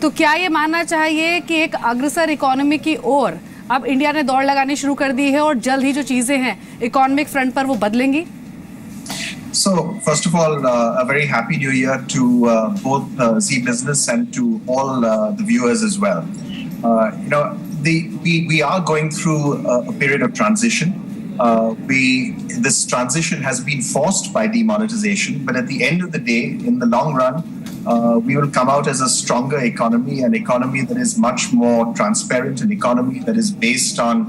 तो क्या ये मानना चाहिए कि एक अग्रसर इकोनॉमी की ओर अब इंडिया ने दौड़ लगानी शुरू कर दी है और जल्द ही जो चीजें हैं इकोनॉमिक फ्रंट पर वो बदलेंगी? So, first of all, a very happy new year to both Zee Business and to all the viewers as well. We are going through a period of transition. This transition has been forced by demonetization, but at the end of the day, in the long run, we will come out as a stronger economy, an economy that is much more transparent, an economy that is based on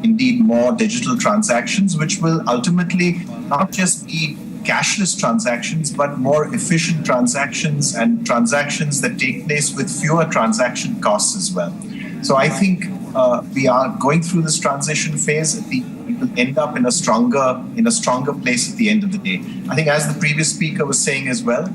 indeed more digital transactions, which will ultimately not just be cashless transactions, but more efficient transactions and transactions that take place with fewer transaction costs as well. So I think we are going through this transition phase. We will end up in a stronger place at the end of the day. I think, as the previous speaker was saying as well,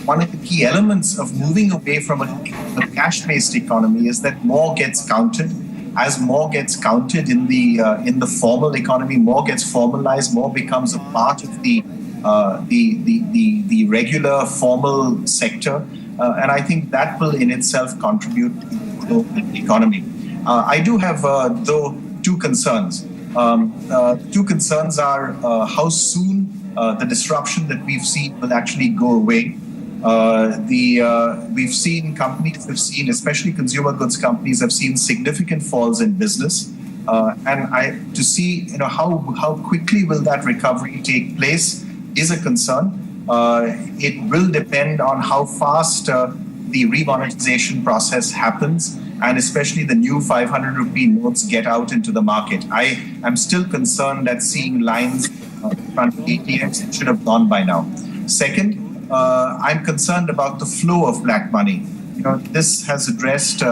one of the key elements of moving away from a cash-based economy is that more gets counted. As more gets counted in the formal economy, more gets formalized, more becomes a part of the regular formal sector, and I think that will in itself contribute to the economy. I do have though two concerns. Two concerns are how soon the disruption that we've seen will actually go away. We've seen companies have seen, especially consumer goods companies, have seen significant falls in business, and to see how quickly will that recovery take place is a concern. It will depend on how fast the remonetization process happens, and especially the new 500 rupee notes get out into the market. I am still concerned at seeing lines in front of ATMs. It should have gone by now. Second, I'm concerned about the flow of black money. This has addressed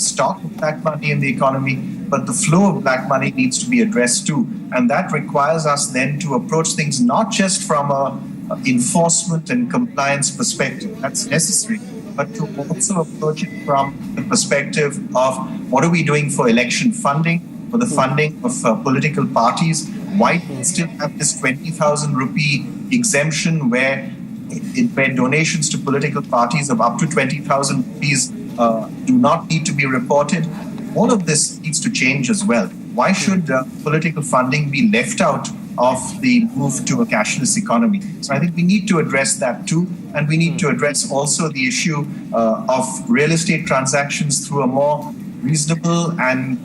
stock of black money in the economy, but the flow of black money needs to be addressed too. And that requires us then to approach things not just from a enforcement and compliance perspective, that's necessary, but to also approach it from the perspective of what are we doing for election funding, for the funding of political parties. Why do we still have this 20,000 rupee exemption where donations to political parties of up to 20,000 rupees do not need to be reported? All of this needs to change as well. Why should political funding be left out of the move to a cashless economy? So I think we need to address that too, and we need to address also the issue of real estate transactions through a more reasonable and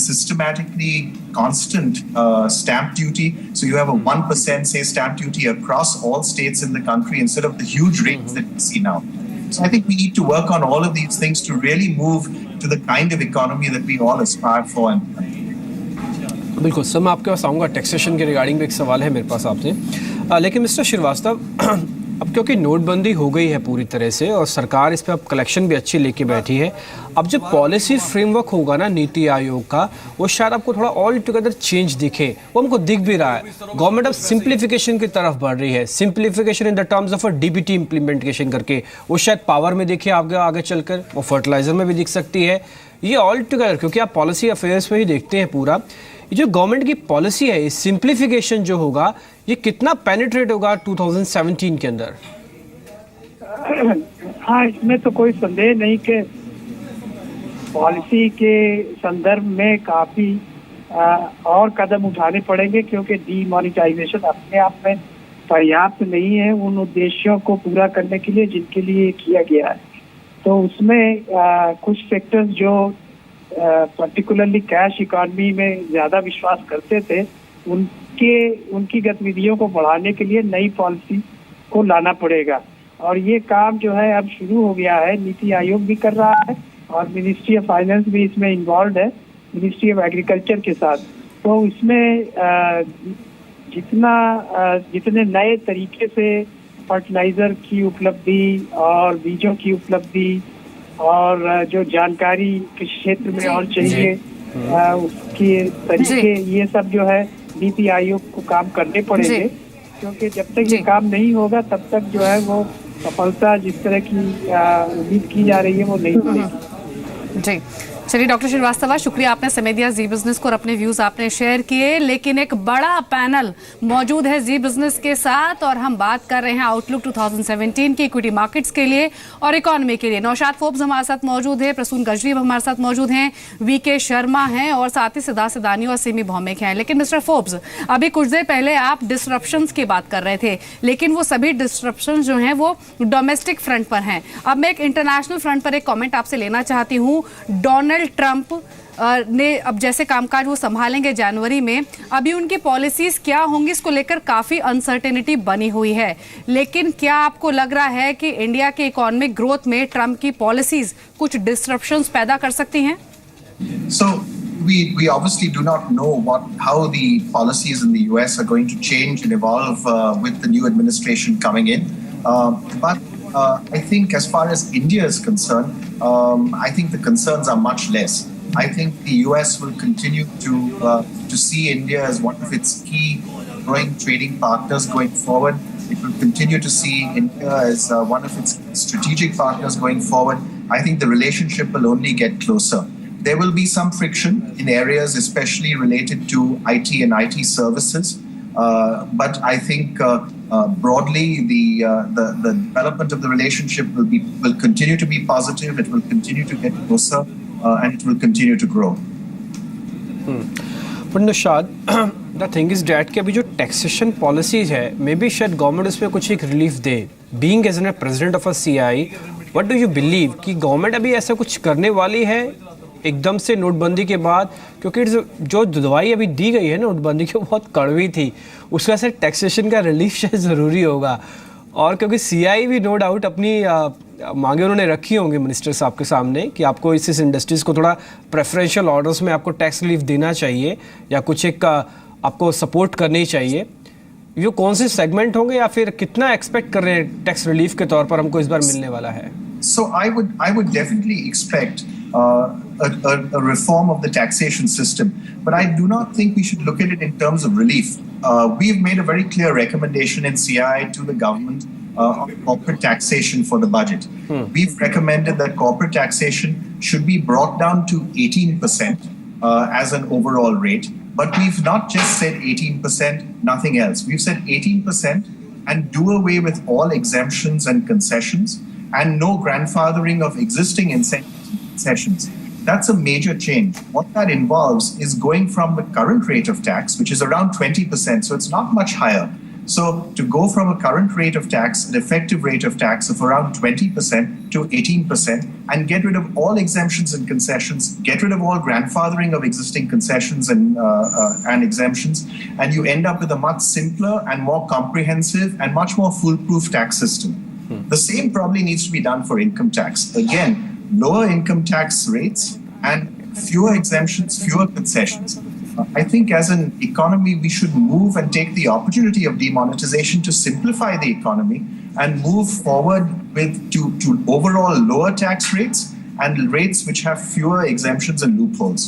systematically constant stamp duty. So you have a 1% say stamp duty across all states in the country instead of the huge rates that we see now. So I think we need to work on all of these things to really move to the kind of economy that we all aspire for. बिल्कुल sir, मैं आपके पास आऊँगा। Taxation के regarding भी एक सवाल है मेरे पास आपसे, लेकिन मिस्टर श्रीवास्तव, अब क्योंकि नोटबंदी हो गई है पूरी तरह से और सरकार इस पर अब कलेक्शन भी अच्छी लेके बैठी है, अब जो पॉलिसी फ्रेमवर्क होगा ना नीति आयोग का, वो शायद आपको थोड़ा ऑल टुगेदर चेंज दिखे। वो हमको दिख भी रहा है। गवर्नमेंट अब सिंप्लीफिकेशन की तरफ बढ़ रही है, simplification in the terms of a DBT implementation करके। वो शायद पावर में देखिए आगे चलकर, वो फर्टिलाइजर में भी दिख सकती है। ये ऑल टुगेदर, क्योंकि आप पॉलिसी अफेयर्स में ही देखते हैं पूरा, ये जो गवर्नमेंट की पॉलिसी है, सिंप्लीफिकेशन जो होगा, ये कितना पेनिट्रेट होगा 2017 के अंदर? हाँ, इसमें तो कोई संदेह नहीं कि पॉलिसी के संदर्भ में काफी और कदम उठाने पड़ेंगे, क्योंकि डीमोनेटाइजेशन अपने आप में पर्याप्त नहीं है उन उद्देश्यों को पूरा करने के लिए जिनके लिए किया गया है। तो उसमें कुछ सेक्टर्स जो पर्टिकुलरली कैश इकॉनमी में ज़्यादा विश्वास करते थे, उनकी गतिविधियों को बढ़ाने के लिए नई पॉलिसी को लाना पड़ेगा। और ये काम जो है अब शुरू हो गया है, नीति आयोग भी कर रहा है और मिनिस्ट्री ऑफ फाइनेंस भी इसमें इन्वॉल्व है, मिनिस्ट्री ऑफ एग्रीकल्चर के साथ। तो इसमें जितने नए तरीके से फर्टिलाइज़र की उपलब्धि और बीजों की उपलब्धि और जो जानकारी कृषि क्षेत्र में और चाहिए उसके तरीके, ये सब जो है नीति आयोग को काम करने पड़ेंगे, क्योंकि जब तक ये काम नहीं होगा तब तक जो है वो सफलता जिस तरह की उम्मीद की जा रही है वो नहीं मिलेगी। जी, चलिए डॉक्टर श्रीवास्तव, शुक्रिया आपने समय दिया जी बिजनेस को और अपने व्यूज आपने शेयर किए। लेकिन एक बड़ा पैनल मौजूद है जी बिजनेस के साथ और हम बात कर रहे हैं आउटलुक 2017 की इक्विटी मार्केट्स के लिए और इकोनॉमी के लिए। नौशाद फोर्ब्स हमारे साथ मौजूद है, प्रसून गजरी हमारे साथ मौजूद हैं, वीके शर्मा हैं और साथ ही सिद्धार्थ सिदानी और सिमी भौमिक हैं। लेकिन मिस्टर फोर्ब्स, अभी कुछ देर पहले आप डिस्ट्रप्शंस की बात कर रहे थे, लेकिन वो सभी डिस्ट्रप्शंस जो हैं वो डोमेस्टिक फ्रंट पर हैं। अब मैं एक इंटरनेशनल फ्रंट पर एक कमेंट आपसे लेना चाहती हूँ। डोनाल्ड ट्रंप ने अब जैसे कामकाज वो संभालेंगे जनवरी में, अभी उनकी पॉलिसीज क्या होंगी इसको लेकर काफी अनसर्टेनिटी बनी हुई है। लेकिन क्या आपको लग रहा है कि इंडिया के इकोनॉमिक ग्रोथ में ट्रंप की पॉलिसीज कुछ डिस्ट्रप्शंस पैदा कर सकती हैं? So we obviously do not know how the policies in the US are going to change and evolve with the new administration coming in. But I think as far as India is concerned, I think the concerns are much less. I think the US will continue to see India as one of its key growing trading partners going forward. It will continue to see India as one of its strategic partners going forward. I think the relationship will only get closer. There will be some friction in areas especially related to IT and IT services. But I think broadly the development of the relationship will continue to be positive. It will continue to get closer and it will continue to grow. But Nishad, the thing is that कि अभी जो taxation policies है, maybe शायद government उसमें कुछ एक relief they. Being as a president of a CI, what do you believe कि government अभी ऐसा कुछ करने वाली है एकदम से नोटबंदी के बाद? क्योंकि जो दवाई अभी दी गई है नोटबंदी की वो बहुत कड़वी थी, उसका से टैक्सेशन का रिलीफ शायद ज़रूरी होगा। और क्योंकि सीआई भी नो डाउट अपनी मांगे उन्होंने रखी होंगी मिनिस्टर साहब के सामने कि आपको इस इंडस्ट्रीज़ को थोड़ा प्रेफरेंशियल ऑर्डर्स में आपको टैक्स रिलीफ देना चाहिए या कुछ एक आपको सपोर्ट करनी चाहिए। ये कौन से सेगमेंट होंगे या फिर कितना एक्सपेक्ट कर रहे हैं टैक्स रिलीफ के तौर पर हमको इस बार मिलने वाला है? So I would definitely expect a reform of the taxation system, but I do not think we should look at it in terms of relief. We've made a very clear recommendation in CI to the government on corporate taxation for the budget. We've recommended that corporate taxation should be brought down to 18% as an overall rate, but we've not just said 18%, nothing else. We've said 18% and do away with all exemptions and concessions and no grandfathering of existing incentives and concessions. That's a major change. What that involves is going from the current rate of tax, which is around 20%, so it's not much higher. So to go from a current rate of tax, an effective rate of tax of around 20% to 18% and get rid of all exemptions and concessions, get rid of all grandfathering of existing concessions and exemptions, and you end up with a much simpler and more comprehensive and much more foolproof tax system. The same probably needs to be done for income tax. Again, lower income tax rates and fewer exemptions, fewer concessions. I think as an economy, we should move and take the opportunity of demonetization to simplify the economy and move forward to overall lower tax rates and rates which have fewer exemptions and loopholes.